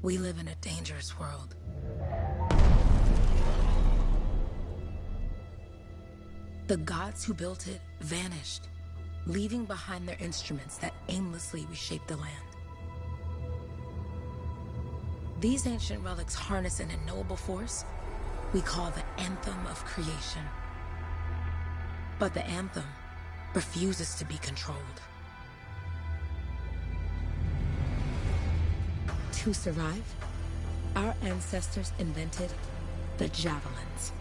We live in a dangerous world. The gods who built it vanished, leaving behind their instruments that aimlessly reshaped the land. These ancient relics harness an unknowable force we call the Anthem of Creation. But the Anthem refuses to be controlled. To survive, our ancestors invented the javelins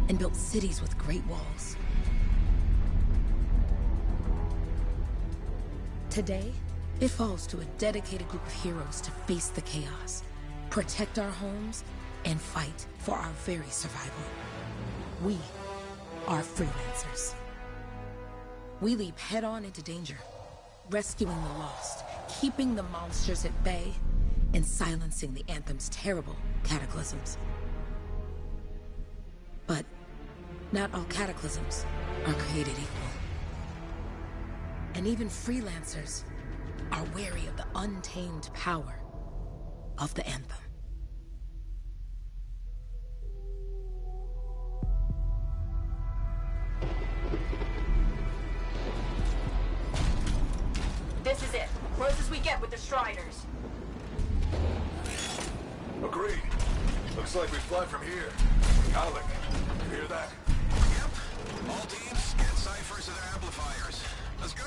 and built cities with great walls. Today, it falls to a dedicated group of heroes to face the chaos, protect our homes, and fight for our very survival. We are freelancers. We leap head-on into danger, rescuing the lost, keeping the monsters at bay, and silencing the Anthem's terrible cataclysms. But not all cataclysms are created equal. And even freelancers are wary of the untamed power of the Anthem. This is it. Close as we get with the Striders. Agreed. Looks like we fly from here. Alec, you hear that? Yep. All teams, get ciphers to their amplifiers. Let's go!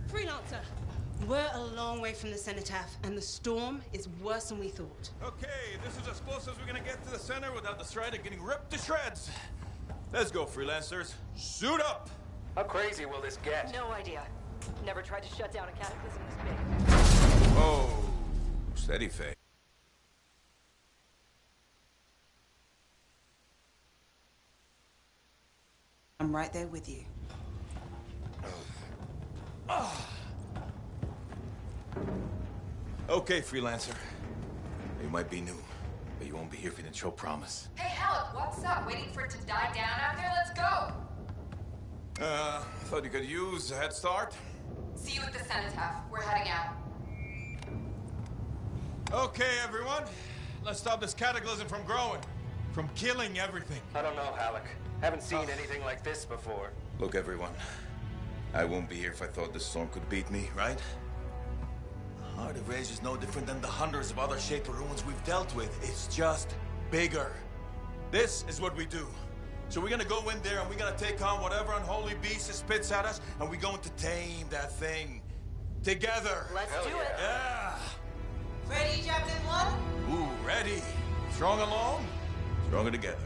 Freelancer, we're a long way from the cenotaph, and the storm is worse than we thought. Okay, this is as close as we're gonna get to the center without the Strider getting ripped to shreds. Let's go, freelancers. Suit up! How crazy will this get? No idea. Never tried to shut down a cataclysm this big. Oh, steady, Faye. I'm right there with you. Okay, freelancer. You might be new, but you won't be here if you didn't show promise. Hey, Alec, what's up? Waiting for it to die down out there? Let's go! Thought you could use a head start. See you at the cenotaph. We're heading out. Okay, everyone. Let's stop this cataclysm from growing, from killing everything. I don't know, Alec. Haven't seen anything like this before. Look, everyone. I won't be here if I thought this storm could beat me, right? Heart of Rage is no different than the hundreds of other shaped ruins we've dealt with. It's just bigger. This is what we do. So we're gonna go in there and we're gonna take on whatever unholy beast it spits at us, and we're going to tame that thing. Together. Let's do it. Yeah. Ready, Javelin 1? Ooh, ready. Strong alone, stronger together.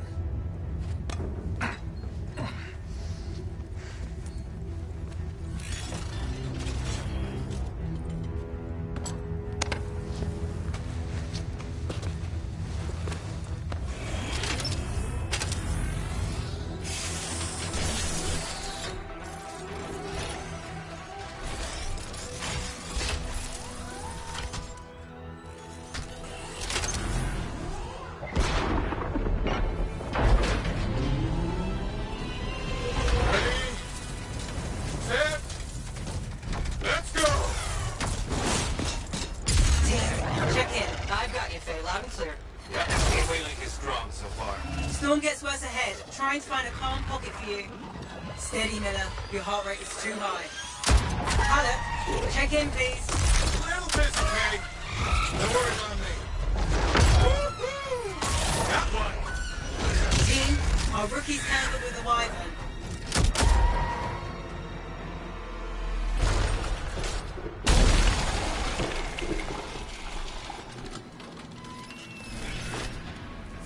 Storm gets worse ahead. Trying to find a calm pocket for you. Steady, Miller. Your heart rate is too high. Alec, check in, please. A little busy, Kay. No worries on me. Got one. Team, our rookies handled with the Wyvern.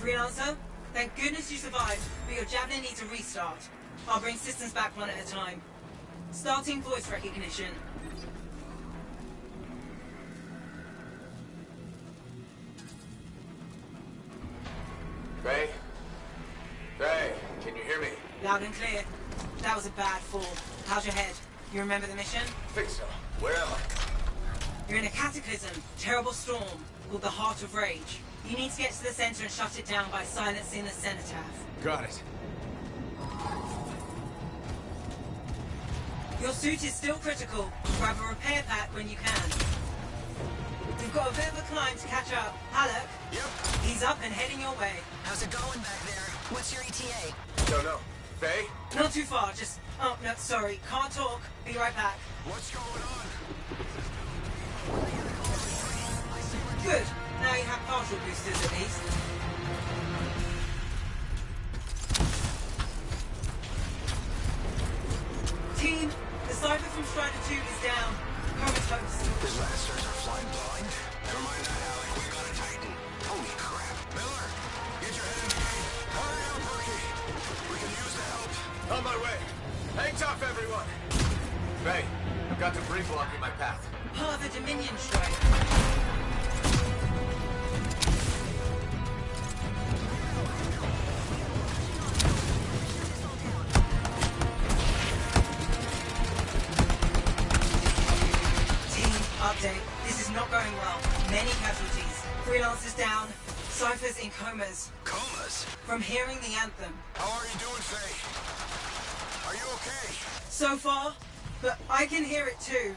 Freelancer, thank goodness you survived, but your Javelin needs a restart. I'll bring systems back one at a time. Starting voice recognition. Ray? Ray, can you hear me? Loud and clear. That was a bad fall. How's your head? You remember the mission? Think so. Where am I? You're in a cataclysm, terrible storm, called the Heart of Rage. You need to get to the center and shut it down by silencing the cenotaph. Got it. Your suit is still critical. Grab a repair pack when you can. We've got a bit of a climb to catch up. Alec? Yep. He's up and heading your way. How's it going back there? What's your ETA? Don't know. Faye? Not too far, just... Oh, no, sorry. Can't talk. Be right back. What's going on? Good. Now you have partial boosters at least. Team, the Cypher from Strider 2 is down. Comatose. The Lancers are flying blind? Never mind that, Alec. We got a Titan. Holy crap. Miller, get your head in the game. Hurry up, rookie. We can use the help. On my way. Hang tough, everyone. Faye, I've got debris blocking my path. Part of the Dominion strike. Update. This is not going well. Many casualties. Freelancers down. Cyphers in comas. Comas? From hearing the anthem. How are you doing, Faye? Are you okay? So far, but I can hear it too.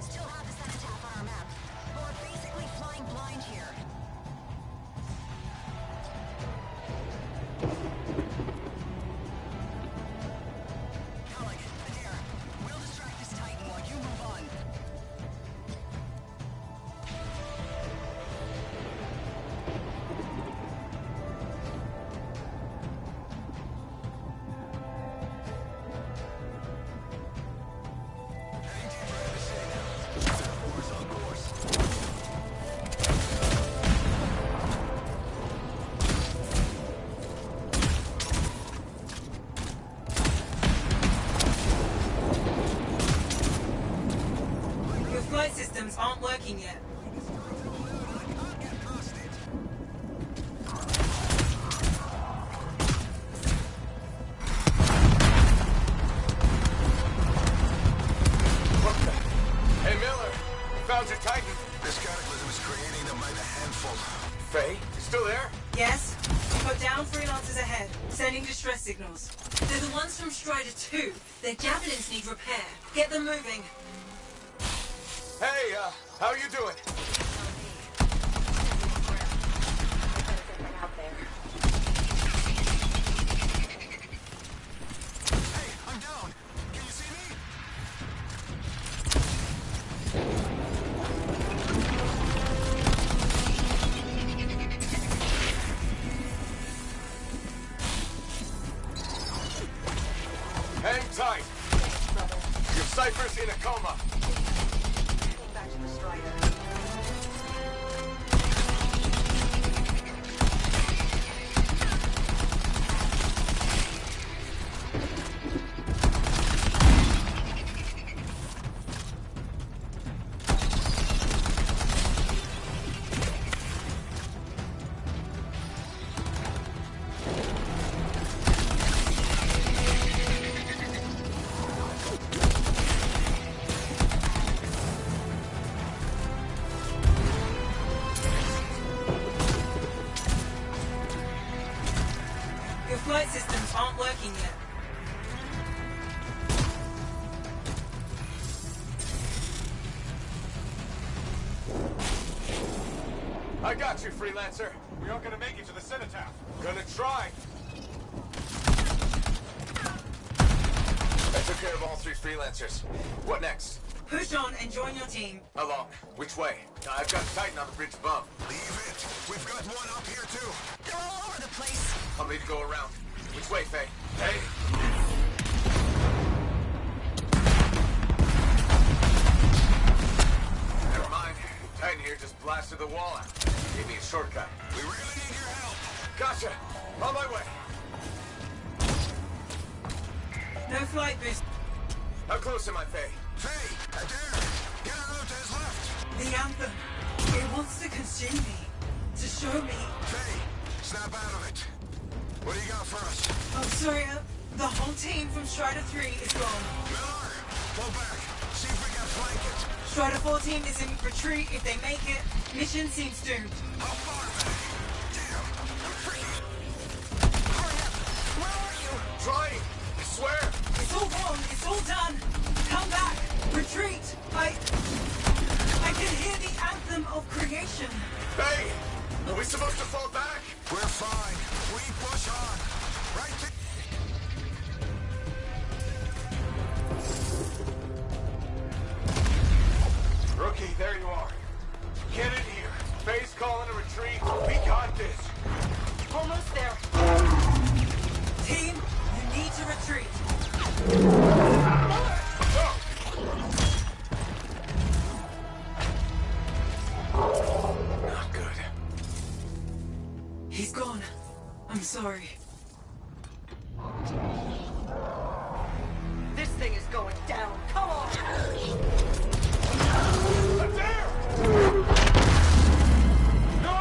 Still have the cenotaph on our map, but we're basically flying blind here. Alec, Adair, we'll distract this Titan while you move on. Heading deeper into the city now. War's on course. Your flight systems aren't working yet. What the? Hey, Miller. Found your Titan. This cataclysm is creating them by the handful. Faye, you still there? Yes? We've got down freelancers ahead, sending distress signals. They're the ones from Strider 2. Their javelins need repair. Get them moving. Hey, how you doing? Hey, I'm down. Can you see me? Hang tight. Your Cypher's in a coma. Back to the Strider. Your flight systems aren't working yet. I got you, freelancer. We aren't gonna make it to the cenotaph. Gonna try. I took care of all three freelancers. What next? Push on and join your team. Along. Which way? I've got Titan on the bridge above. Leave it. We've got one up here, too. They're all over the place. I'll need to go around. Which way, Faye? Hey! Never mind. Titan here just blasted the wall out. Gave me a shortcut. We really need your help. Gotcha! On my way! No flight boost. How close am I, Faye? Faye, Adair, get her out to his left. The anthem. It wants to consume me. To show me. Faye, snap out of it. What do you got for us? Oh, sorry. The whole team from Strider 3 is gone. Miller, pull back. See if we can flank it. Strider 4 team is in retreat. If they make it, mission seems doomed. How far back? Damn, I'm freaking. Hurry up. Where are you? Trying! I swear! It's all gone. It's all done. Come back. Retreat. I can hear the anthem of creation. Hey! Are we supposed to fall back? We're fine. We push on. Right to... Rookie, there you are. Get in here. Faye's calling a retreat. We got this. Almost there. Team, you need to retreat. Not good. He's gone. I'm sorry. This thing is going down. Come on! There! No!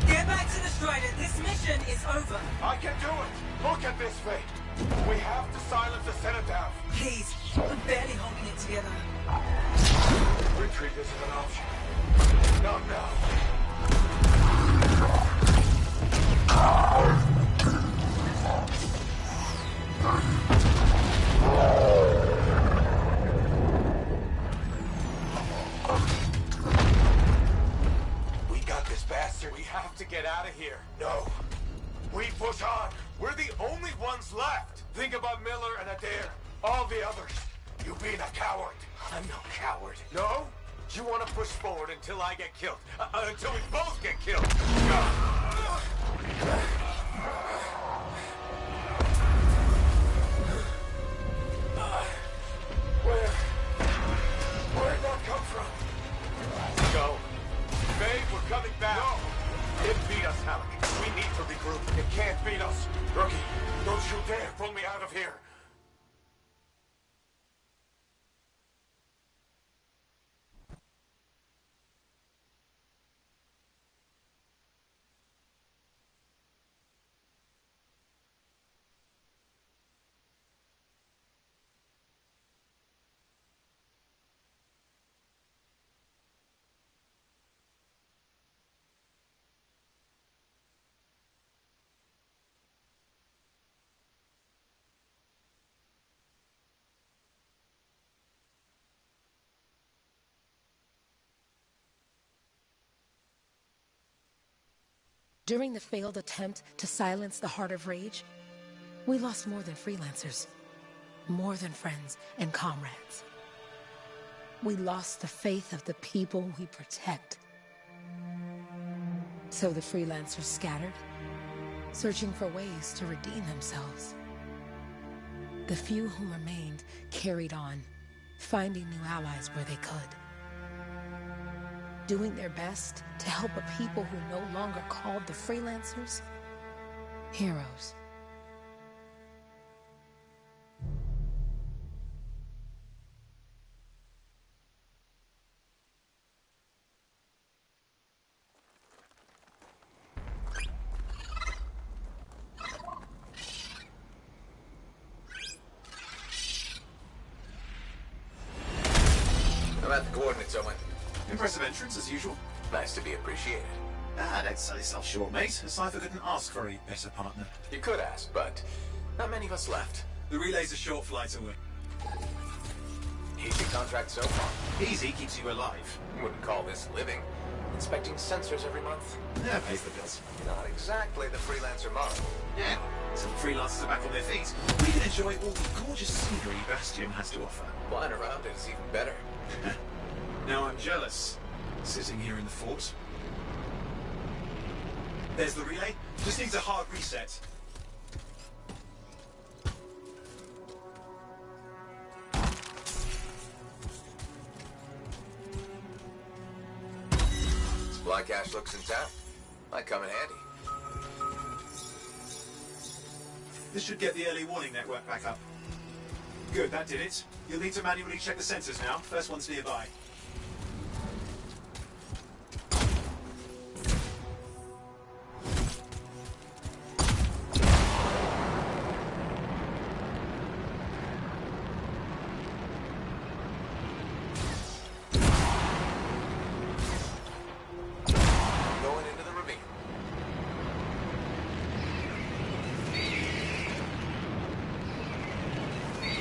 Get back to the Strider. This mission is over. I can do it! Look at this, Faye. We have to silence the cenotaph. Please, I'm barely holding it together. Retreat isn't an option. Not now. We got this bastard. We have to get out of here. No. We push on. We're the only ones left. Think about Miller and Adair. All the others. You being a coward. I'm no coward. No? You want to push forward until I get killed. Until we both get killed. Where'd that come from? Let's go. Faye, we're coming back. No! It beat us, Halleck. We need to regroup. It can't beat us. Rookie, don't you dare pull me out of here. During the failed attempt to silence the Heart of Rage, we lost more than freelancers, more than friends and comrades. We lost the faith of the people we protect. So the freelancers scattered, searching for ways to redeem themselves. The few who remained carried on, finding new allies where they could. Doing their best to help a people who no longer called the freelancers heroes. I'm at the coordinates, Owen. Impressive entrance, as usual. Nice to be appreciated. Don't sell yourself short, mate. A cipher couldn't ask for a better partner. You could ask, but not many of us left. The relay's a short flight away. Easy contract so far. Easy keeps you alive. Wouldn't call this living. Inspecting sensors every month. Yeah, pays the bills. Not exactly the freelancer model. Yeah, some freelancers are back on their feet. We can enjoy all the gorgeous scenery Bastion has to offer. Flying around it is even better. Now I'm jealous, sitting here in the fort. There's the relay. Just needs a hard reset. Supply cache looks intact. Might come in handy. This should get the early warning network back up. Good, that did it. You'll need to manually check the sensors now. First one's nearby.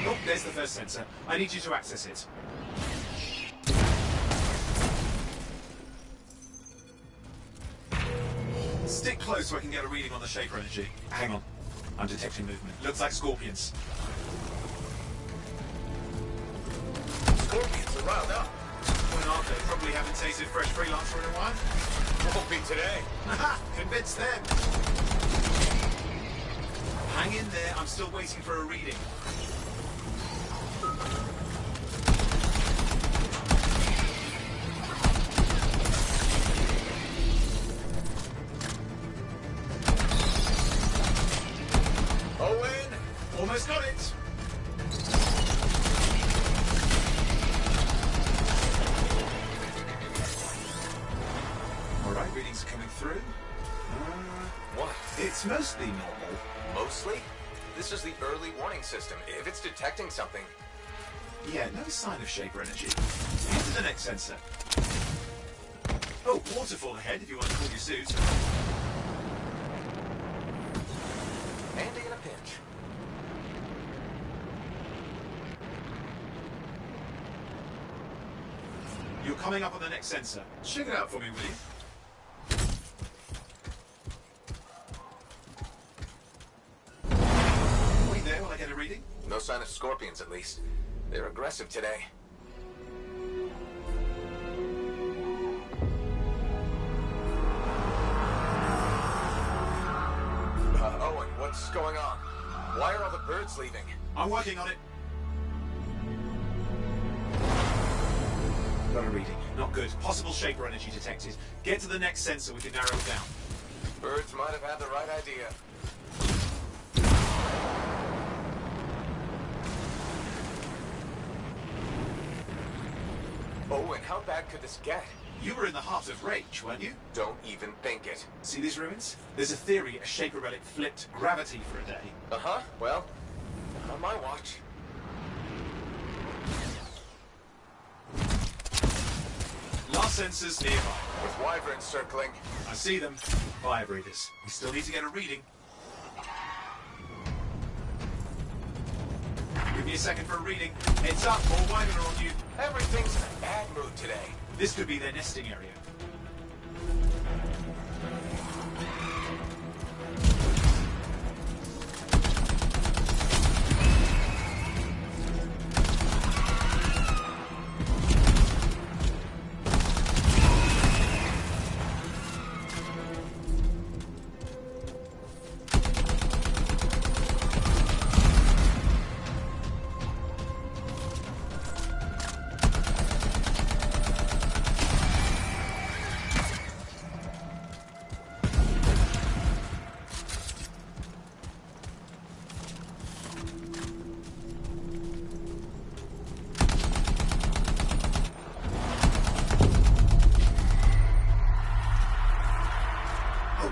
Oh, there's the first sensor. I need you to access it. Stick close so I can get a reading on the Shaper energy. Hang on. I'm detecting movement. Looks like scorpions. Scorpions are riled up. When aren't they? Probably haven't tasted fresh freelancer in a while. Won't be today. Aha! Convince them! Hang in there. I'm still waiting for a reading. Owen! Almost got it! Alright, readings are coming through. What? It's mostly normal. Mostly? This is the early warning system. If it's detecting something... Yeah, no sign of Shaper energy. Head to the next sensor. Oh, waterfall ahead if you want to cool your suit. Handy in a pinch. You're coming up on the next sensor. Check it out for me, will you? Wait there while I get a reading. No sign of scorpions, at least. They're aggressive today. Owen, what's going on? Why are all the birds leaving? I'm working on it. Got a reading. Not good. Possible Shaper energy detected. Get to the next sensor, we can narrow it down. Birds might have had the right idea. Owen, how bad could this get? You were in the heart of Rage, weren't you? Don't even think it. See these ruins? There's a theory a Shaper relic flipped gravity for a day. Uh-huh. Well, on my watch. Last sensors nearby. With wyverns circling. I see them. Fire breathers. We still need to get a reading. Give me a second for a reading. Heads up, more wyvern are on you. Everything's in a bad mood today. This could be their nesting area.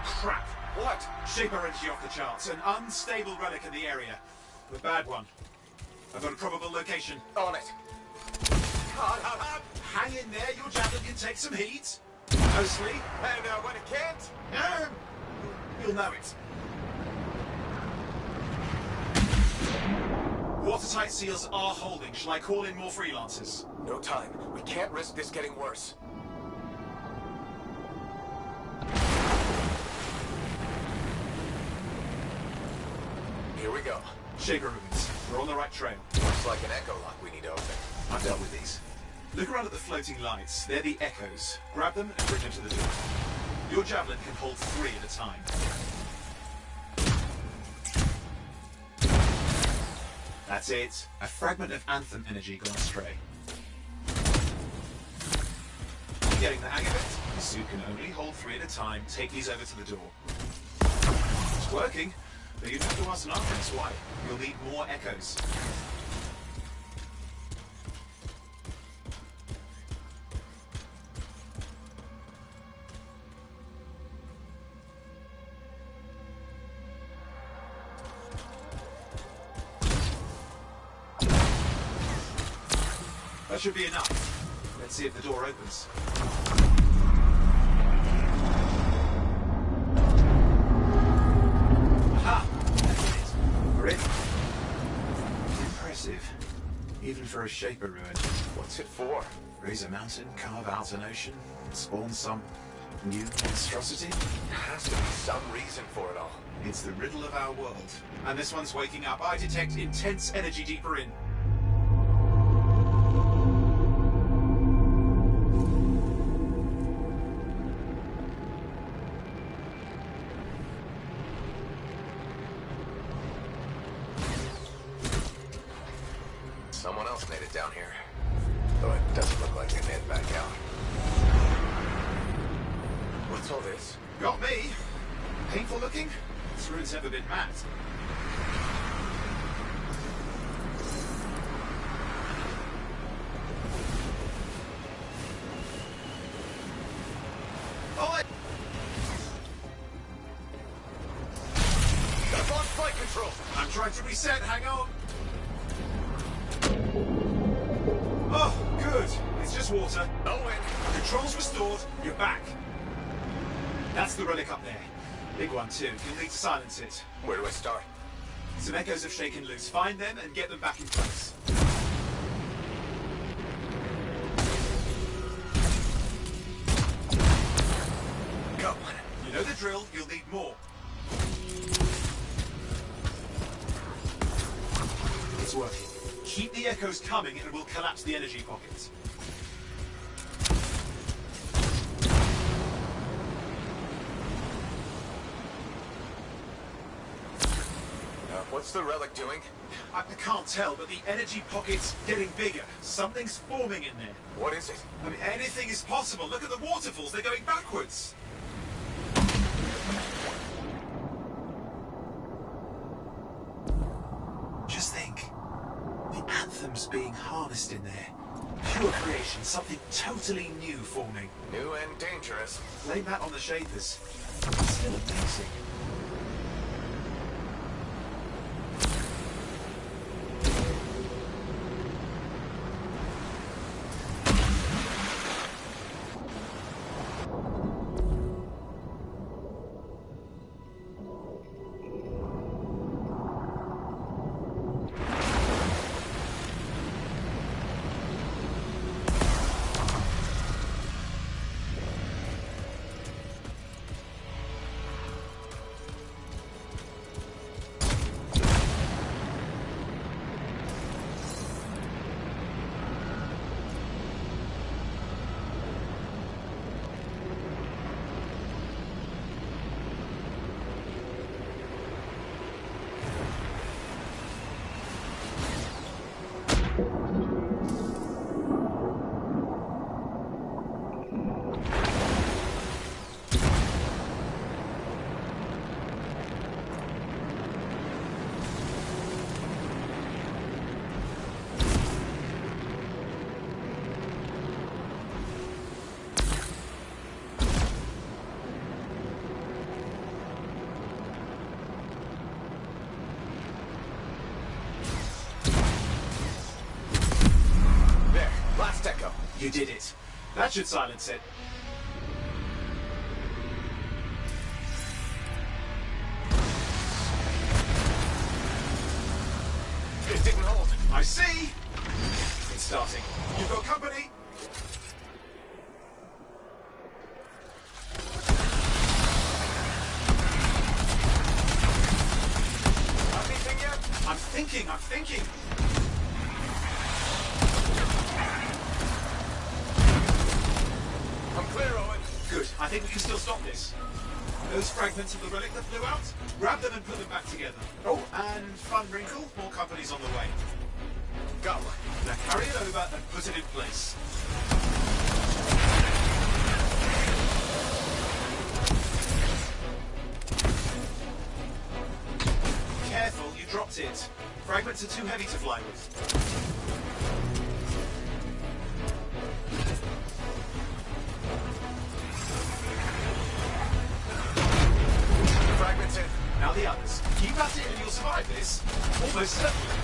Crap! What? Shaper energy off the charts. An unstable relic in the area. A bad one. I've got a probable location. On it. Hang in there, your javelin can take some heat. Mostly. And when it can't? You'll know it. Watertight seals are holding. Shall I call in more freelancers? No time. We can't risk this getting worse. Here we go. Shaper ruins. We're on the right trail. Looks like an echo lock we need to open. I've dealt with these. Look around at the floating lights. They're the echoes. Grab them and bring them to the door. Your javelin can hold 3 at a time. That's it. A fragment of Anthem energy gone astray. Getting the hang of it. The suit can only hold 3 at a time. Take these over to the door. It's working. But you'd have to ask an Arthur's why. You'll need more echoes. That should be enough. Let's see if the door opens. Aha! That's it. We're in. impressive. Even for a Shaper ruin. What's it for? Raise a mountain, carve out an ocean, spawn some new monstrosity? There has to be some reason for it all. It's the riddle of our world. And this one's waking up. I detect intense energy deeper in. Someone else made it down here. Though it doesn't look like they made it back out. What's all this? Got me. Painful looking? This ruin's never been mapped. Oh, I've lost flight control! I'm trying to reset, hang on. Oh, good. It's just water. Owen! Controls restored. You're back. That's the relic up there. Big one, too. You'll need to silence it. Where do I start? Some echoes have shaken loose. Find them and get them back in place. Go on. You know the drill. You'll need more. It's working. Keep the echoes coming and we'll collapse the energy pockets. What's the relic doing? I can't tell, but the energy pocket's getting bigger. Something's forming in there. What is it? I mean, anything is possible. Look at the waterfalls. They're going backwards. Just think. The Anthem's being harnessed in there. Pure creation. Something totally new forming. New and dangerous. Blame that on the Shapers. Still amazing. You did it. That should silence it. It didn't hold. I see. It's starting. You've got company. Anything yet? I'm thinking. I'm clear, Owen. Good. I think we can still stop this. Those fragments of the relic that flew out, grab them and put them back together. Oh, and fun wrinkle, more company's on the way. Got one. Now carry it over and put it in place. Careful, you dropped it. Fragments are too heavy to fly with. Fragments in. Now the others. Keep at it and you'll survive this. Almost certainly.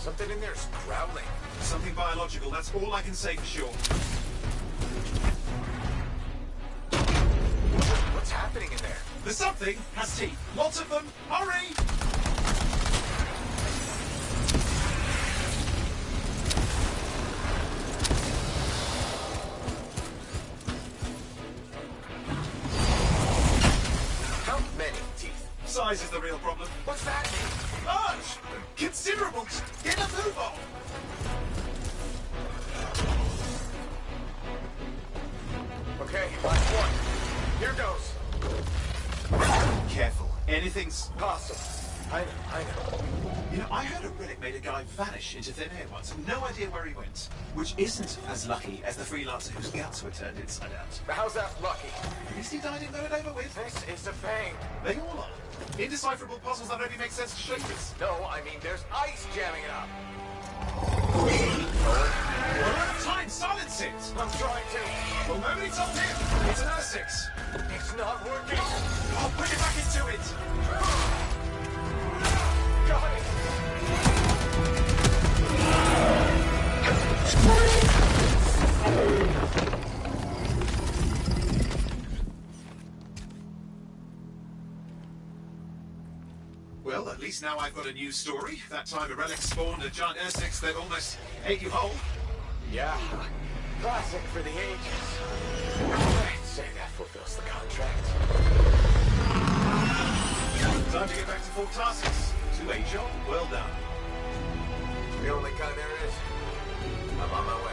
Something in there's growling. Something biological, that's all I can say for sure. What's happening in there? The something has teeth. Lots of them. Hurry! How many teeth? Size is the real problem. What's that mean? Large! Considerable! Get a move on! Okay, last one. Here goes. Careful. Anything's Possible. I know. You know, I heard a relic made a guy vanish into thin air once. No idea where he went. Which isn't as lucky as the freelancer whose guts were turned inside out. How's that lucky? At least he died and got it over with. This is a pain. They all are. Indecipherable puzzles that only make sense to shapers. No, I mean there's ice jamming it up. We're out of time. Silence it. I'm trying to. Well, nobody told him. It's an R6. It's not working. I'll put it back into it. Got it. Well, at least now I've got a new story. That time a relic spawned a giant R6 that almost ate you whole. Yeah. Classic for the ages. I'd say that fulfills the contract. Time to get back to full tasks. To a job well done. The only kind there is. I'm on my way.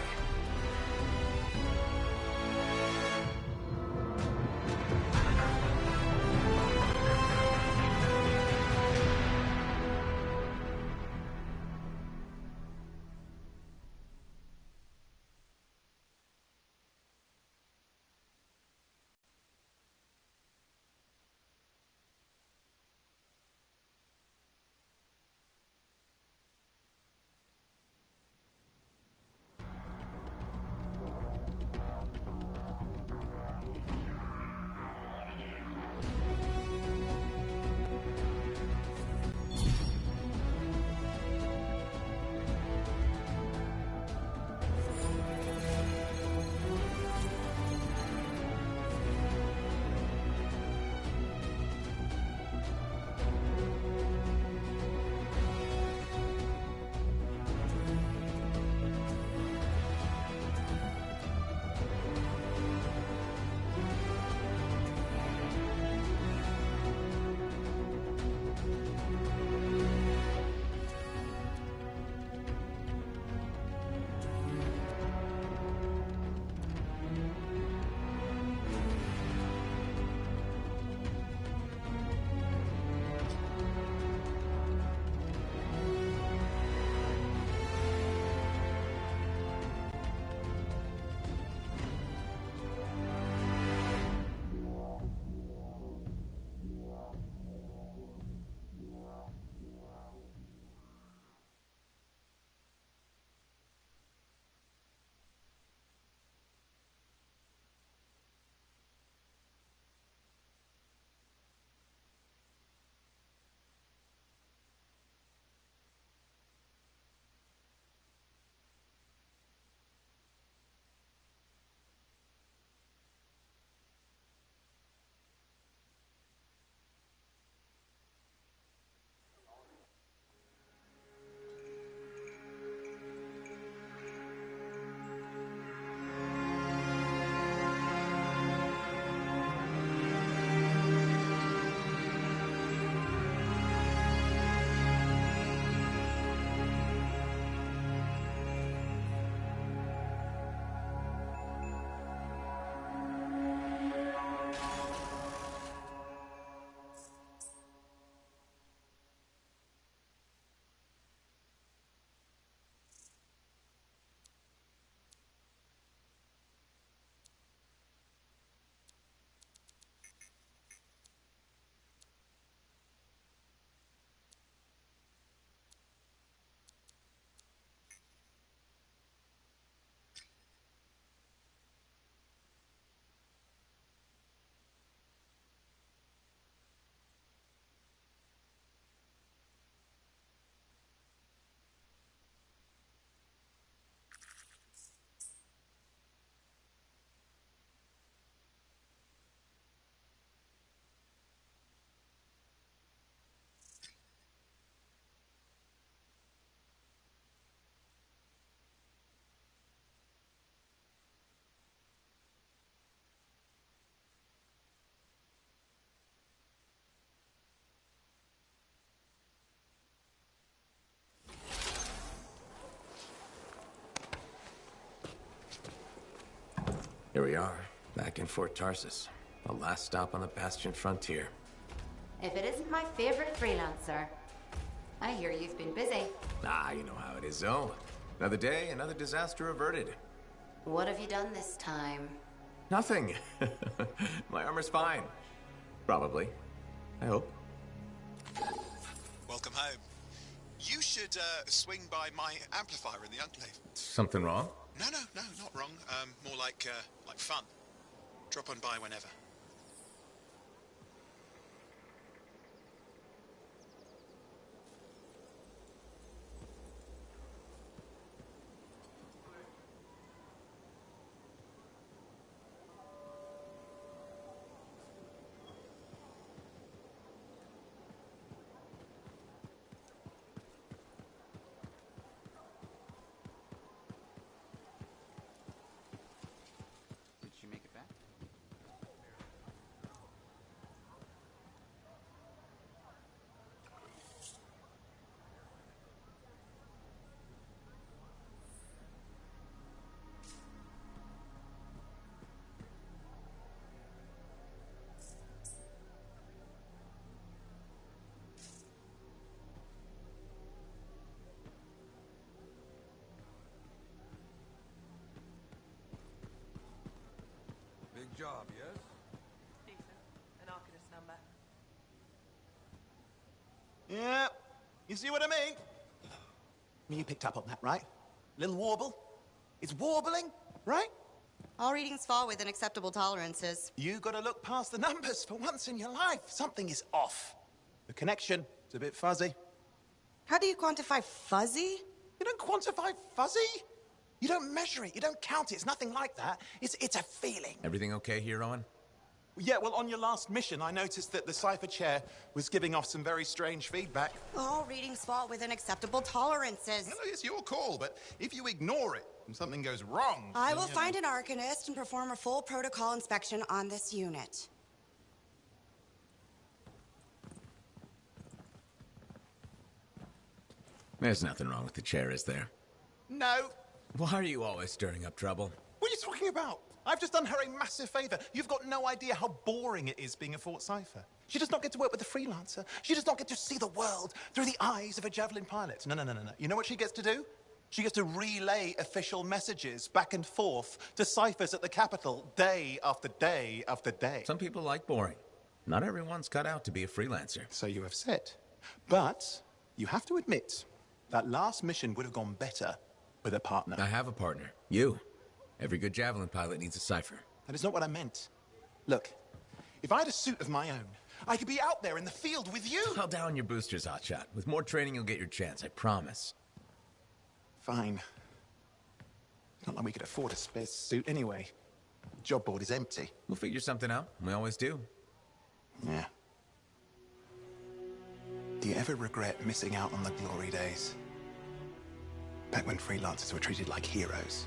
Here we are, back in Fort Tarsus. The last stop on the Bastion frontier. If it isn't my favorite freelancer. I hear you've been busy. Ah, you know how it is, Zoe. Another day, another disaster averted. What have you done this time? Nothing. My armor's fine. Probably. I hope. Welcome home. You should swing by my amplifier in the Enclave. Something wrong? No, not wrong. More like fun. Drop on by whenever. Big job, yes? Decent. An Arcanist number. Yeah, you see what I mean? You picked up on that, right? Little warble? It's warbling, right? All readings fall within acceptable tolerances. You gotta look past the numbers for once in your life. Something is off. The connection is a bit fuzzy. How do you quantify fuzzy? You don't quantify fuzzy? You don't measure it, you don't count it, it's nothing like that. It's a feeling. Everything okay here, Owen? Yeah, well, on your last mission, I noticed that the cipher chair was giving off some very strange feedback. All readings fall within acceptable tolerances. No, it's your call, but if you ignore it and something goes wrong... I will find an Arcanist and perform a full protocol inspection on this unit. There's nothing wrong with the chair, is there? No. Why are you always stirring up trouble? What are you talking about? I've just done her a massive favor. You've got no idea how boring it is being a Fort Cipher. She does not get to work with a freelancer. She does not get to see the world through the eyes of a javelin pilot. No. You know what she gets to do? She gets to relay official messages back and forth to ciphers at the capital day after day after day. Some people like boring. Not everyone's cut out to be a freelancer. So you have said. But you have to admit, that last mission would have gone better with a partner. I have a partner. You. Every good javelin pilot needs a cipher. That is not what I meant. Look, if I had a suit of my own, I could be out there in the field with you. Call down your boosters, hotshot. With more training, you'll get your chance, I promise. Fine. It's not like we could afford a spare suit anyway. Job board is empty. We'll figure something out. We always do. Yeah. Do you ever regret missing out on the glory days? Back when freelancers were treated like heroes.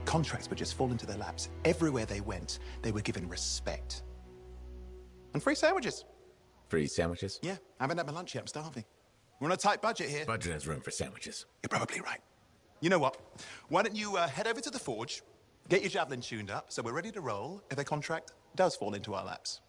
Contracts would just fall into their laps. Everywhere they went, they were given respect. And free sandwiches. Free sandwiches? Yeah, I haven't had my lunch yet, I'm starving. We're on a tight budget here. Budget has room for sandwiches. You're probably right. You know what? Why don't you head over to the forge, get your javelin tuned up, so we're ready to roll if a contract does fall into our laps.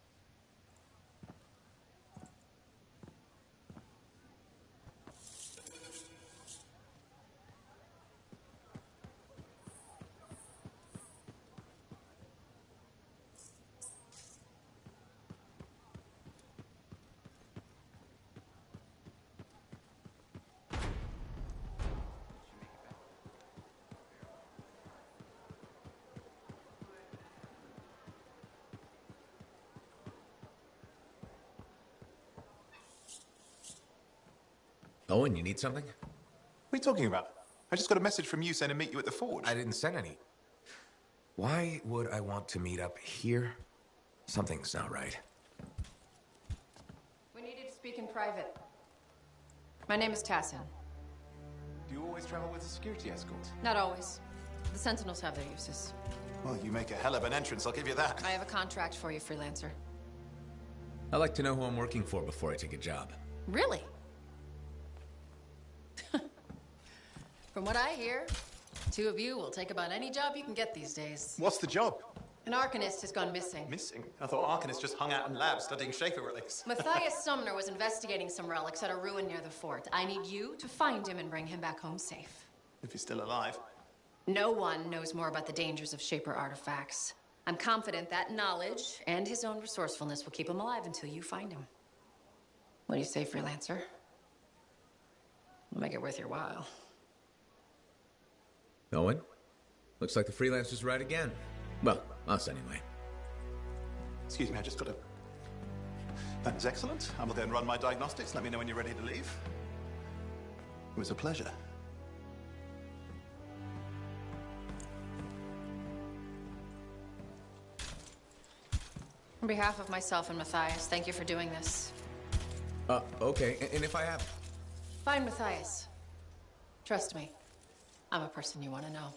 Owen, you need something? What are you talking about? I just got a message from you saying to meet you at the forge. I didn't send any. Why would I want to meet up here? Something's not right. We needed to speak in private. My name is Tassin. Do you always travel with a security escort? Not always. The Sentinels have their uses. Well, you make a hell of an entrance, I'll give you that. I have a contract for you, freelancer. I like to know who I'm working for before I take a job. Really? From what I hear, two of you will take about any job you can get these days. What's the job? An Arcanist has gone missing. Missing? I thought Arcanists just hung out in labs studying Schaefer relics. Matthias Sumner was investigating some relics at a ruin near the fort. I need you to find him and bring him back home safe. If he's still alive. No one knows more about the dangers of Shaper artifacts. I'm confident that knowledge and his own resourcefulness will keep him alive until you find him. What do you say, freelancer? We'll make it worth your while. Owen? Looks like the freelancer's right again. Well, us anyway. Excuse me, I just got to... That is excellent. I will then run my diagnostics. Let me know when you're ready to leave. It was a pleasure. On behalf of myself and Matthias, thank you for doing this. Okay. And if I have... Find Matthias. Trust me, I'm a person you want to know.